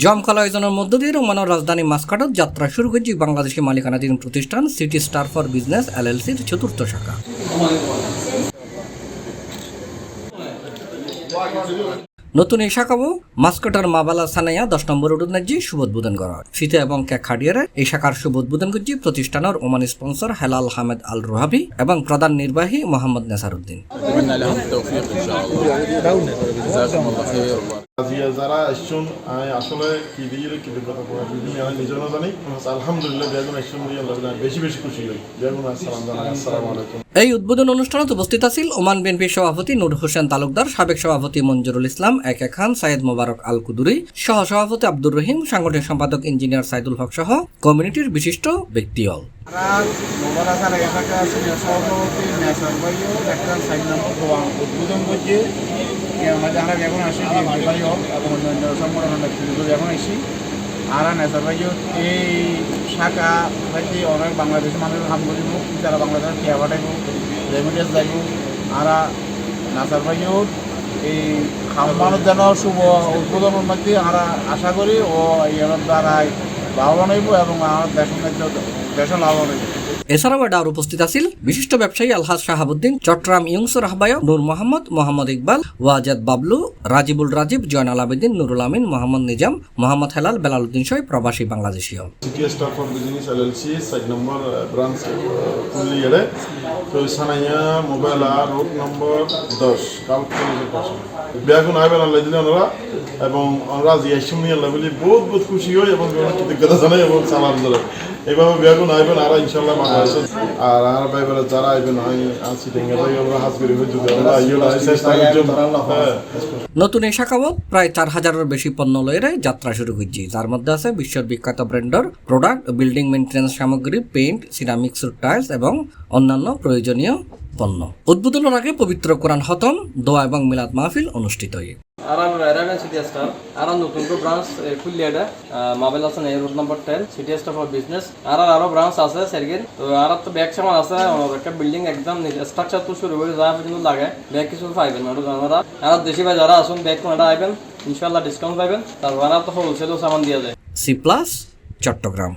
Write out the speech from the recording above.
জমকালো আয়োজনের মধ্য দিয়ে রোমানোর রাজধানী মাস্কাটত যাত্রা শুরু করেছে বাংলাদেশি মালিকানাধীন প্রতিষ্ঠান সিটি স্টার ফর বিজনেস এলএলসির চতুর্থ শাখা। নতুন এই শাখাও মাস্কটার মাবালা সানাইয়া 10 নম্বর উদ্বোধন শুভ উদ্বোধন করা হয়। ফিতে এবং কেক খাডিয়ারে এই শাখার শুভ উদ্বোধন করছে প্রতিষ্ঠানের ওমান স্পন্সর হেলাল আহমেদ আল রুহাবি এবং প্রধান নির্বাহী মোহাম্মদ নেসারউদ্দিন। যারা আসছেন আসলে কি দিয়ে কৃতজ্ঞতা নিজের জানি আলহামদুলিল্লাহ বেগুন আসছেন বেশি বেশি খুশি হই। বেগুন আসসালাম জানাই, আসসালামু আলাইকুম। এই উদ্বোধন অনুষ্ঠানত উপস্থিত আছেন ওমান বিএনপির সভাপতি নূর হোসেন তালুকদার, সাবেক সভাপতি মঞ্জুরুল ইসলাম একে খান, সাইয়েদ মোবারক আল কুদুরি, সহ সভাপতি আব্দুর রহিম, সাংগঠনিক সম্পাদক ইঞ্জিনিয়ার সাইদুল হক সহ কমিউনিটির বিশিষ্ট ব্যক্তিগণ। উদ্বোধন করছে আমরা এখন আসি এবং অন্যান্য সংগঠন এখন আসি আর নেসার ভাই এই শাখা হয়তো অনেক বাংলাদেশের মানুষের হাম করিব, যারা বাংলাদেশের খেয়া পাঠাইব, রেমিডেন্স যাইব। আর নাসার ভাইও এই খামানোর যেন শুভ উদ্বোধনের মধ্যে আমরা আশা করি ও এর দ্বারা লাভবান হইব এবং আমার দেশের লাভবান হইব। এছাড়াও আর উপস্থিত আছেন বিশিষ্ট ব্যবসায়ী আলহাজ শাহাবুদ্দিন, চট্টগ্রাম ইয়ংসর আহ্বায়ক নূর মোহাম্মদ, মোহাম্মদ ইকবাল, ওয়াজেদ বাবলু, রাজিবুল রাজীব, জয়নাল আবেদিন, নুরুল আমিন, মোহাম্মদ নিজাম, মোহাম্মদ হেলাল, বেলাল উদ্দিন সহ প্রবাসী বাংলাদেশীও। City Star for business LLC 7 নম্বর ব্রাঞ্চ কুলিয়ারে তো সানাইয়া মোবাইল রোড নম্বর 10 কাল কলেজের পাশে বেগুন আইবেন আল্লাহ দিলে ওনারা এবং আমরা জিয়াসুমি আল্লাহ বলি বহুত বহুত খুশি হই এবং কৃতজ্ঞতা জানাই এবং সালাম জানাই। এইভাবে বেগুন আইবেন আর ইনশাল্লাহ বাংলাদেশ আর আর ভাইবেলা যারা আইবেন আছি টেঙ্গা যাই আমরা হাজবেরি হয়ে যদি আমরা আইলা চেষ্টা করব। নতুন এই শাখাও প্রায় 4000-এর বেশি পণ্য লয়ে যাত্রা শুরু করছে, যার মধ্যে আছে বিশ্বের বিখ্যাত ব্র্যান্ডের প্রোডাক্ট, বিল্ডিং মেইনটেন্যান্স সামগ্রী, পেইন্ট, সিরামিক্স টাইলস এবং অন্যান্য প্রয়োজনীয় পণ্য। উদ্বোধনের আগে পবিত্র কোরআন খতম, দোয়া এবং মিলাদ মাহফিল অনুষ্ঠিত হয়। সিটি স্টার নতুন ব্রাঞ্চ খুললিয়াটা মাবেল আছে road number 10 city Star for business আরো ব্রাঞ্চ আছে সেরগের তো আর তো ব্যাগ সামান আছে একটা বিল্ডিং একদম স্ট্রাকচার তো শুরু করে যা পর্যন্ত লাগে ব্যাগ কিছু পাইবেন আপনারা আর দেশি ভাই যারা আসুন ব্যাগ কোনটা আইবেন ইনশাআল্লাহ ডিসকাউন্ট পাইবেন। তারপর আর তো হোলসেলও সামান দেওয়া যায়। C+ চট্টগ্রাম।